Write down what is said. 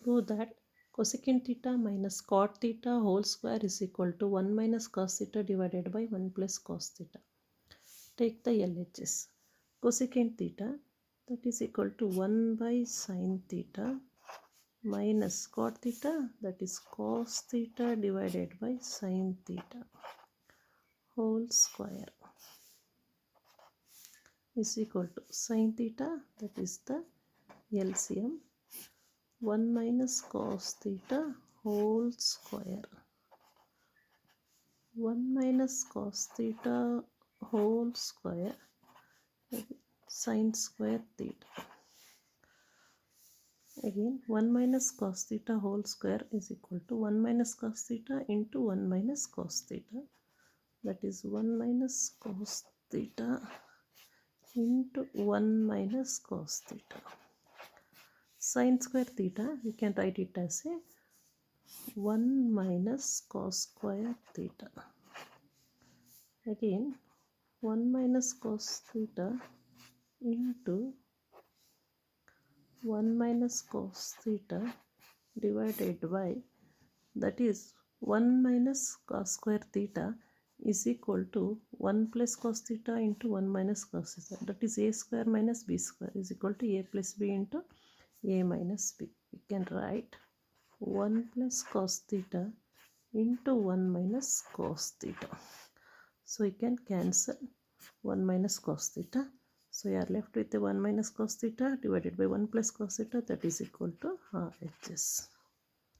Prove that cosecant theta minus cot theta whole square is equal to 1 minus cos theta divided by 1 plus cos theta. Take the LHS. Cosecant theta, that is equal to 1 by sin theta minus cot theta, that is cos theta divided by sin theta whole square is equal to sin theta, that is the LCM, 1 minus cos theta whole square. 1 minus cos theta whole square sin square theta. Again 1 minus cos theta whole square is equal to 1 minus cos theta into 1 minus cos theta, that is 1 minus cos theta into 1 minus cos theta. Sin square theta, we can write it as a 1 minus cos square theta. Again 1 minus cos theta into 1 minus cos theta divided by, that is 1 minus cos square theta is equal to 1 plus cos theta into 1 minus cos theta, that is a square minus b square is equal to a plus b into a minus b. We can write 1 plus cos theta into 1 minus cos theta. So we can cancel 1 minus cos theta. So you are left with the 1 minus cos theta divided by 1 plus cos theta, that is equal to RHS.